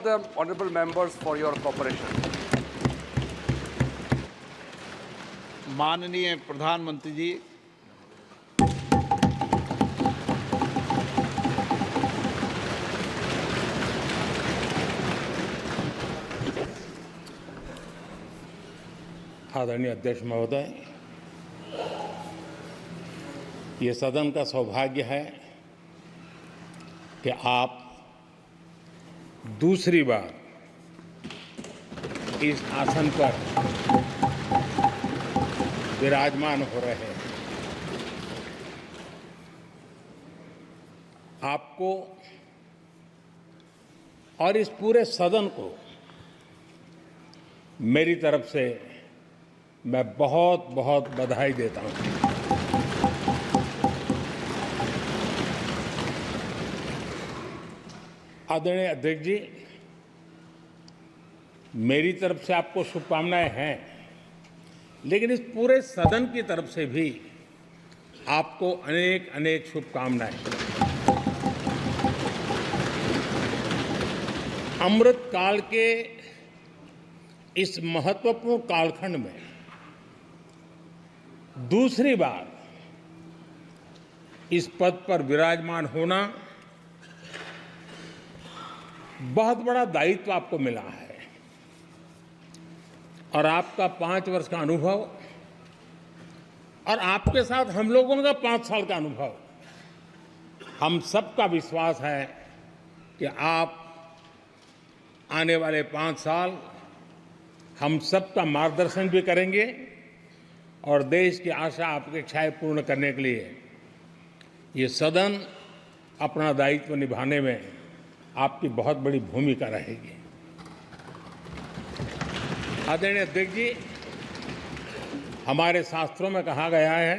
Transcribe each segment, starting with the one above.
The honorable members for your cooperation. माननीय प्रधानमंत्री जी, आदरणीय अध्यक्ष महोदय, ये सदन का सौभाग्य है कि आप दूसरी बार इस आसन पर विराजमान हो रहे हैं। आपको और इस पूरे सदन को मेरी तरफ से मैं बहुत बहुत बधाई देता हूं। आदरणीय अध्यक्ष जी, मेरी तरफ से आपको शुभकामनाएं हैं, लेकिन इस पूरे सदन की तरफ से भी आपको अनेक अनेक शुभकामनाएं। अमृत काल के इस महत्वपूर्ण कालखंड में दूसरी बार इस पद पर विराजमान होना बहुत बड़ा दायित्व आपको मिला है और आपका 5 वर्ष का अनुभव और आपके साथ हम लोगों का 5 साल का अनुभव, हम सबका विश्वास है कि आप आने वाले 5 साल हम सबका मार्गदर्शन भी करेंगे और देश की आशा अपेक्षाएं पूर्ण करने के लिए ये सदन अपना दायित्व निभाने में आपकी बहुत बड़ी भूमिका रहेगी। आदरणीय अध्यक्ष जी, हमारे शास्त्रों में कहा गया है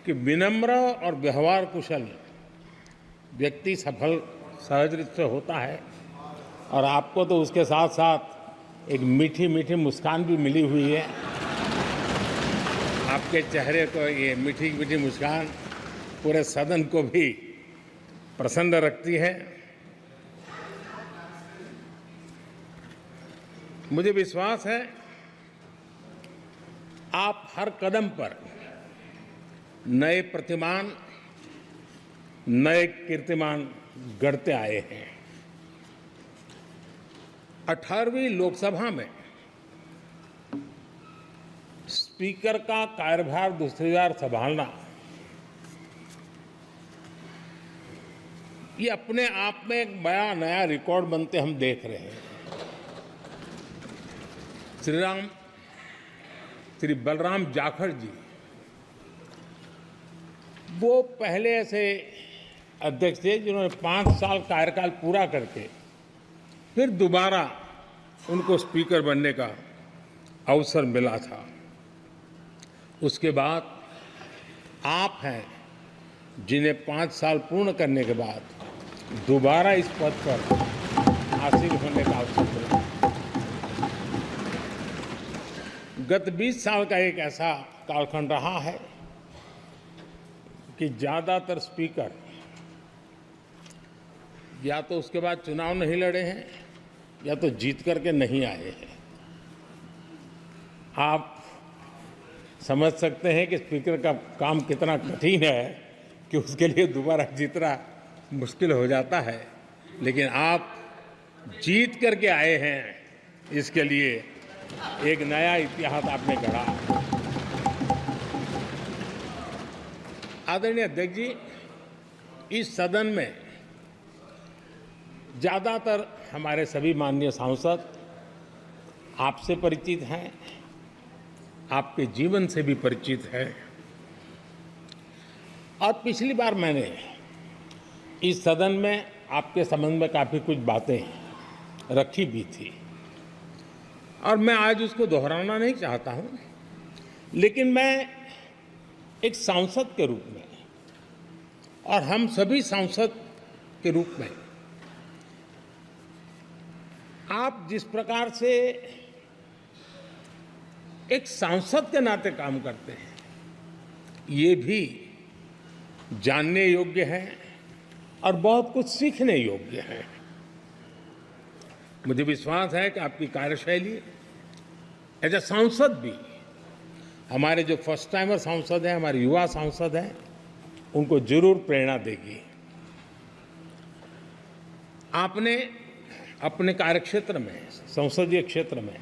कि विनम्र और व्यवहार कुशल व्यक्ति सफल सहज रूप से होता है और आपको तो उसके साथ साथ एक मीठी मीठी मुस्कान भी मिली हुई है। आपके चेहरे को ये मीठी मीठी मुस्कान पूरे सदन को भी प्रसन्न रखती है। मुझे विश्वास है आप हर कदम पर नए प्रतिमान, नए कीर्तिमान गढ़ते आए हैं। 18वीं लोकसभा में स्पीकर का कार्यभार दूसरी बार संभालना ये अपने आप में एक बड़ा नया रिकॉर्ड बनते हम देख रहे हैं। श्री बलराम जाखड़ जी वो पहले ऐसे अध्यक्ष थे जिन्होंने 5 साल कार्यकाल पूरा करके फिर दोबारा उनको स्पीकर बनने का अवसर मिला था। उसके बाद आप हैं जिन्हें 5 साल पूर्ण करने के बाद दोबारा इस पद पर आसीन होने का अवसर मिला। गत 20 साल का एक ऐसा कालखंड रहा है कि ज़्यादातर स्पीकर या तो उसके बाद चुनाव नहीं लड़े हैं या तो जीत करके नहीं आए हैं। आप समझ सकते हैं कि स्पीकर का काम कितना कठिन है कि उसके लिए दोबारा जीतना मुश्किल हो जाता है, लेकिन आप जीत करके आए हैं, इसके लिए एक नया इतिहास आपने गढ़ा। आदरणीय अध्यक्ष जी, इस सदन में ज़्यादातर हमारे सभी माननीय सांसद आपसे परिचित हैं, आपके जीवन से भी परिचित हैं और पिछली बार मैंने इस सदन में आपके संबंध में काफ़ी कुछ बातें रखी भी थी और मैं आज उसको दोहराना नहीं चाहता हूं, लेकिन मैं एक सांसद के रूप में और हम सभी सांसद के रूप में आप जिस प्रकार से एक सांसद के नाते काम करते हैं, ये भी जानने योग्य है और बहुत कुछ सीखने योग्य है। मुझे विश्वास है कि आपकी कार्यशैली एज ए सांसद भी हमारे जो फर्स्ट टाइमर सांसद हैं, हमारे युवा सांसद हैं, उनको जरूर प्रेरणा देगी। आपने अपने कार्यक्षेत्र में, संसदीय क्षेत्र में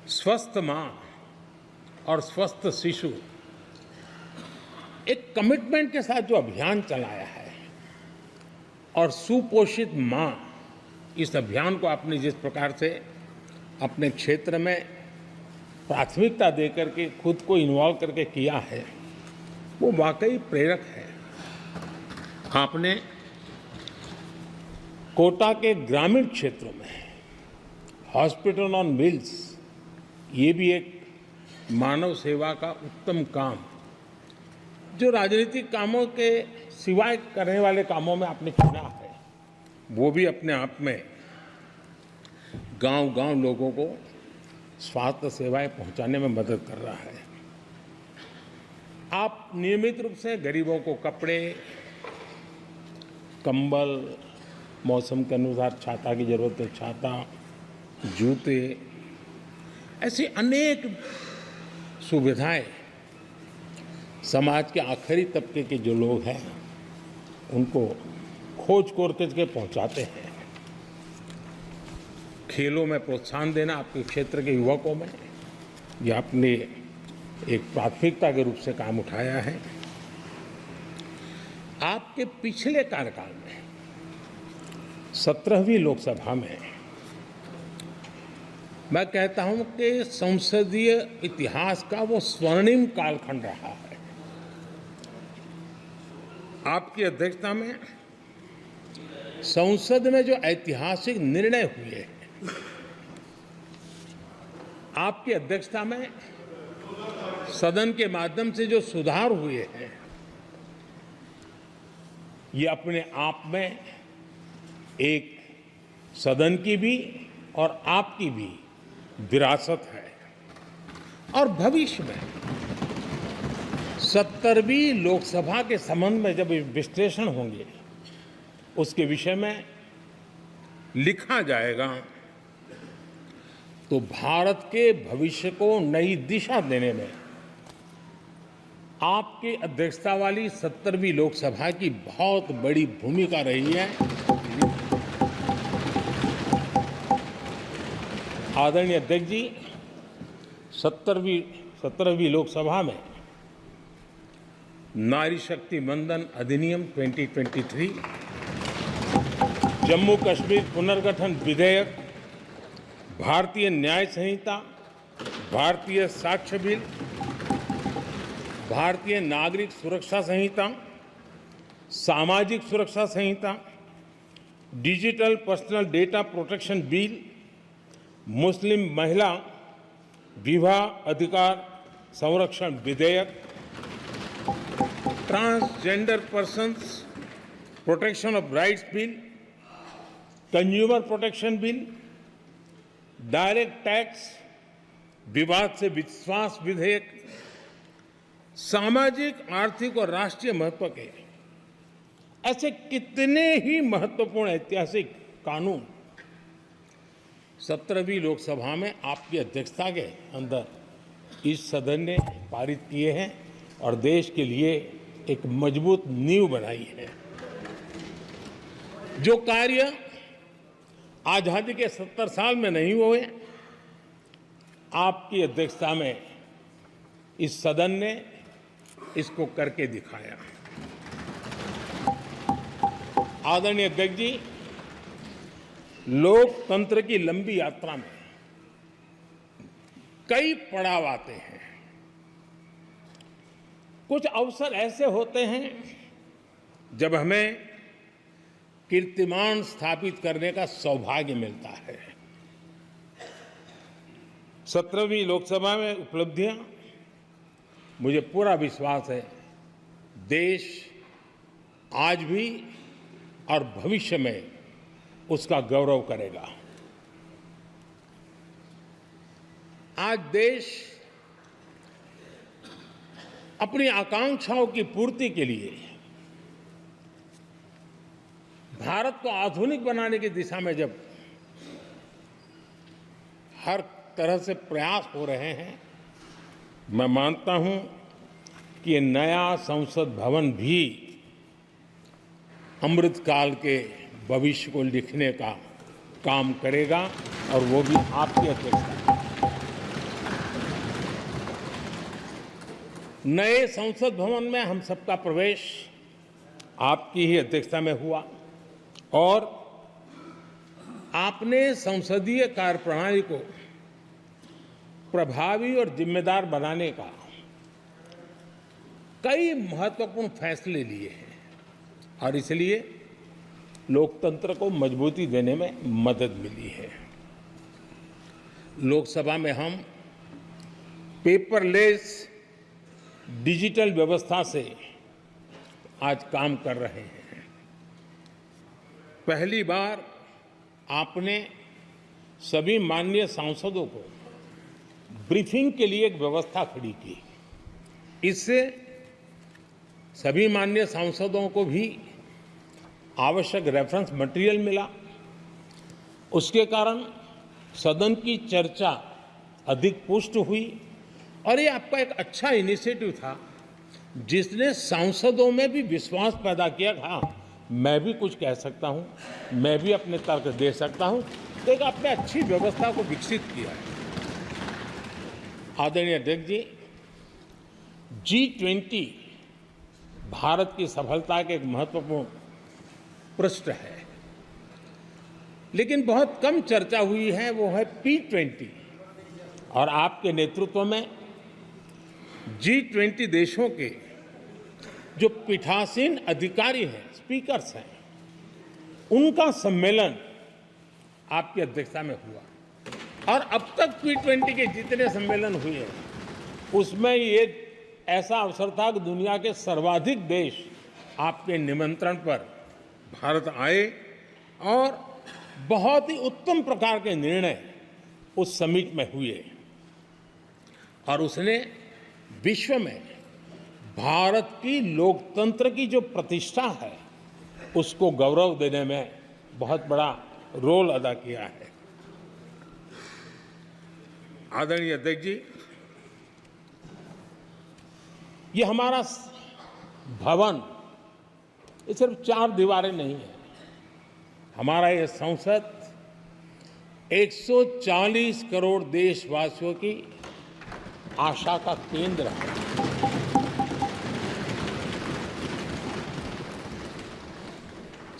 स्वस्थ मां और स्वस्थ शिशु एक कमिटमेंट के साथ जो अभियान चलाया है और सुपोषित मां, इस अभियान को आपने जिस प्रकार से अपने क्षेत्र में प्राथमिकता देकर के खुद को इन्वॉल्व करके किया है, वो वाकई प्रेरक है। आपने कोटा के ग्रामीण क्षेत्रों में हॉस्पिटल ऑन व्हील्स, ये भी एक मानव सेवा का उत्तम काम, जो राजनीतिक कामों के सिवाय करने वाले कामों में आपने चुना है, वो भी अपने आप में गांव-गांव लोगों को स्वास्थ्य सेवाएं पहुंचाने में मदद कर रहा है। आप नियमित रूप से गरीबों को कपड़े, कंबल, मौसम के अनुसार छाता की जरूरत है छाता, जूते, ऐसी अनेक सुविधाएं समाज के आखिरी तबके के जो लोग हैं उनको खोज के पहुंचाते हैं। खेलों में प्रोत्साहन देना आपके क्षेत्र के युवकों में, यह आपने एक प्राथमिकता के रूप से काम उठाया है। आपके पिछले कार्यकाल में 17वीं लोकसभा में मैं कहता हूं कि संसदीय इतिहास का वो स्वर्णिम कालखंड रहा है। आपकी अध्यक्षता में संसद में जो ऐतिहासिक निर्णय हुए हैं, आपकी अध्यक्षता में सदन के माध्यम से जो सुधार हुए हैं, ये अपने आप में एक सदन की भी और आपकी भी विरासत है। और भविष्य में 70वीं लोकसभा के संबंध में जब विश्लेषण होंगे, उसके विषय में लिखा जाएगा, तो भारत के भविष्य को नई दिशा देने में आपकी अध्यक्षता वाली 70वीं लोकसभा की बहुत बड़ी भूमिका रही है। आदरणीय अध्यक्ष जी, 17वीं लोकसभा में नारी शक्ति वंदन अधिनियम 2023, जम्मू कश्मीर पुनर्गठन विधेयक, भारतीय न्याय संहिता, भारतीय साक्ष्य बिल, भारतीय नागरिक सुरक्षा संहिता, सामाजिक सुरक्षा संहिता, digital personal data protection bill, मुस्लिम महिला विवाह अधिकार संरक्षण विधेयक, transgender persons protection of rights bill, consumer protection bill, direct tax विवाद से विश्वास विधेयक, सामाजिक, आर्थिक और राष्ट्रीय महत्व के ऐसे कितने ही महत्वपूर्ण ऐतिहासिक कानून 17वीं लोकसभा में आपकी अध्यक्षता के अंदर इस सदन ने पारित किए हैं और देश के लिए एक मजबूत नींव बनाई है। जो कार्य आजादी के 70 साल में नहीं हुए, आपकी अध्यक्षता में इस सदन ने इसको करके दिखाया। आदरणीय अध्यक्ष जी, लोकतंत्र की लंबी यात्रा में कई पड़ाव आते हैं। कुछ अवसर ऐसे होते हैं जब हमें कीर्तिमान स्थापित करने का सौभाग्य मिलता है। 17वीं लोकसभा में उपलब्धियां, मुझे पूरा विश्वास है देश आज भी और भविष्य में उसका गौरव करेगा। आज देश अपनी आकांक्षाओं की पूर्ति के लिए भारत को आधुनिक बनाने की दिशा में जब हर तरह से प्रयास हो रहे हैं, मैं मानता हूं कि ये नया संसद भवन भी अमृतकाल के भविष्य को लिखने का काम करेगा और वो भी आपकी अध्यक्षता में। नए संसद भवन में हम सबका प्रवेश आपकी ही अध्यक्षता में हुआ और आपने संसदीय कार्यप्रणाली को प्रभावी और जिम्मेदार बनाने का कई महत्वपूर्ण फैसले लिए हैं और इसलिए लोकतंत्र को मजबूती देने में मदद मिली है। लोकसभा में हम पेपरलेस डिजिटल व्यवस्था से आज काम कर रहे हैं। पहली बार आपने सभी माननीय सांसदों को ब्रीफिंग के लिए एक व्यवस्था खड़ी की। इससे सभी माननीय सांसदों को भी आवश्यक रेफरेंस मटेरियल मिला। उसके कारण सदन की चर्चा अधिक पुष्ट हुई और ये आपका एक अच्छा इनिशिएटिव था जिसने सांसदों में भी विश्वास पैदा किया। हाँ, मैं भी कुछ कह सकता हूँ, मैं भी अपने तर्क दे सकता हूँ। तो एक आपने अच्छी व्यवस्था को विकसित किया है। आदरणीय अध्यक्ष जी, G20 भारत की सफलता के एक महत्वपूर्ण पृष्ठ है, लेकिन बहुत कम चर्चा हुई है, वो है P20 और आपके नेतृत्व में G20 देशों के जो पीठासीन अधिकारी हैं, स्पीकर्स हैं, उनका सम्मेलन आपकी अध्यक्षता में हुआ और अब तक P20 के जितने सम्मेलन हुए हैं उसमें ये ऐसा अवसर था कि दुनिया के सर्वाधिक देश आपके निमंत्रण पर भारत आए और बहुत ही उत्तम प्रकार के निर्णय उस समिट में हुए और उसने विश्व में भारत की लोकतंत्र की जो प्रतिष्ठा है उसको गौरव देने में बहुत बड़ा रोल अदा किया है। आदरणीय अध्यक्ष जी, ये हमारा भवन ये सिर्फ 4 दीवारें नहीं है। हमारा ये संसद 140 करोड़ देशवासियों की आशा का केंद्र है।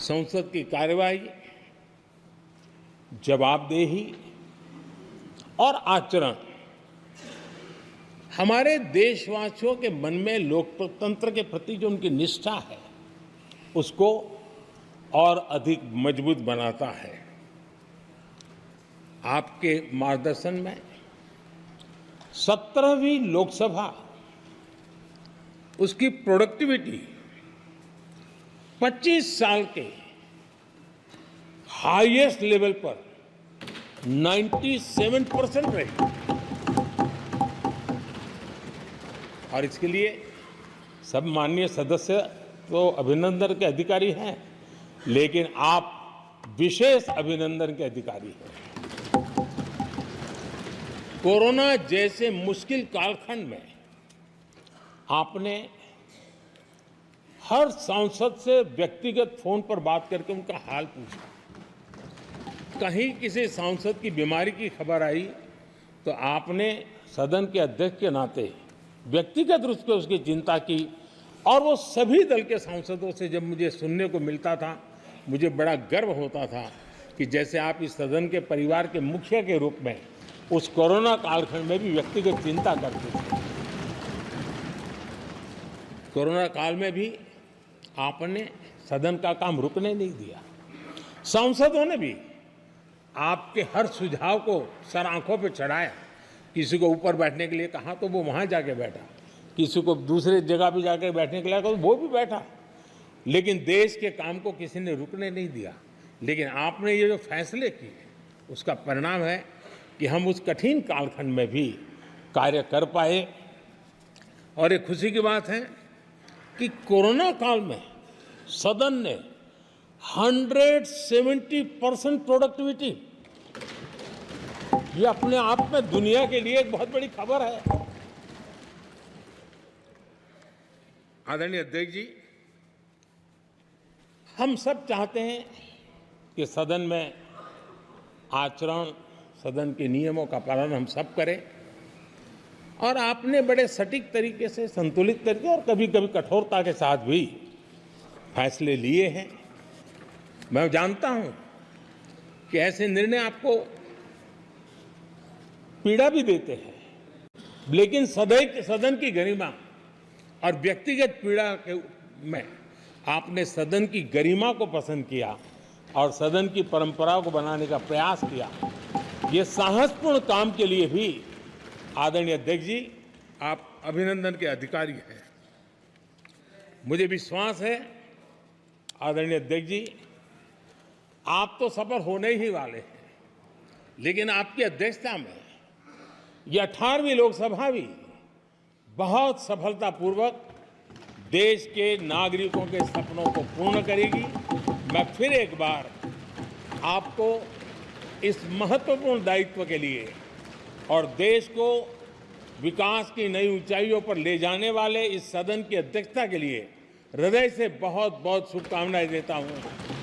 संसद की कार्यवाही, जवाबदेही और आचरण हमारे देशवासियों के मन में लोकतंत्र के प्रति जो उनकी निष्ठा है उसको और अधिक मजबूत बनाता है। आपके मार्गदर्शन में 17वीं लोकसभा उसकी प्रोडक्टिविटी 25 साल के हाईएस्ट लेवल पर 97% रही और इसके लिए सब माननीय सदस्य तो अभिनंदन के अधिकारी हैं, लेकिन आप विशेष अभिनंदन के अधिकारी हैं। कोरोना जैसे मुश्किल कालखंड में आपने हर सांसद से व्यक्तिगत फोन पर बात करके उनका हाल पूछा। कहीं किसी सांसद की बीमारी की खबर आई तो आपने सदन के अध्यक्ष के नाते व्यक्तिगत रूप से उसकी चिंता की और वो सभी दल के सांसदों से जब मुझे सुनने को मिलता था, मुझे बड़ा गर्व होता था कि जैसे आप इस सदन के परिवार के मुखिया के रूप में उस कोरोना कालखंड में भी व्यक्तिगत चिंता करते थे। कोरोना काल में भी आपने सदन का काम रुकने नहीं दिया। सांसदों ने भी आपके हर सुझाव को सर आंखों पर चढ़ाया। किसी को ऊपर बैठने के लिए कहा तो वो वहाँ जाके बैठा, किसी को दूसरे जगह भी जाके बैठने के लिए कहा तो वो भी बैठा, लेकिन देश के काम को किसी ने रुकने नहीं दिया। लेकिन आपने ये जो फैसले किए उसका परिणाम है कि हम उस कठिन कालखंड में भी कार्य कर पाए। और ये खुशी की बात है कि कोरोना काल में सदन ने 170% प्रोडक्टिविटी, ये अपने आप में दुनिया के लिए एक बहुत बड़ी खबर है। आदरणीय अध्यक्ष जी, हम सब चाहते हैं कि सदन में आचरण, सदन के नियमों का पालन हम सब करें, और आपने बड़े सटीक तरीके से, संतुलित तरीके और कभी कभी कठोरता के साथ भी फैसले लिए हैं। मैं जानता हूं कि ऐसे निर्णय आपको पीड़ा भी देते हैं, लेकिन सदन की गरिमा और व्यक्तिगत पीड़ा के में आपने सदन की गरिमा को पसंद किया और सदन की परंपरा को बनाने का प्रयास किया। ये साहसपूर्ण काम के लिए भी आदरणीय अध्यक्ष जी, आप अभिनंदन के अधिकारी हैं। मुझे विश्वास है आदरणीय अध्यक्ष जी, आप तो सफल होने ही वाले हैं, लेकिन आपकी अध्यक्षता में यह 18वीं लोकसभा भी बहुत सफलतापूर्वक देश के नागरिकों के सपनों को पूर्ण करेगी। मैं फिर एक बार आपको इस महत्वपूर्ण दायित्व के लिए और देश को विकास की नई ऊंचाइयों पर ले जाने वाले इस सदन की अध्यक्षता के लिए हृदय से बहुत बहुत शुभकामनाएं देता हूं,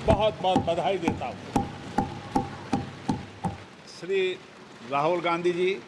बहुत बहुत बधाई देता हूं। श्री राहुल गांधी जी,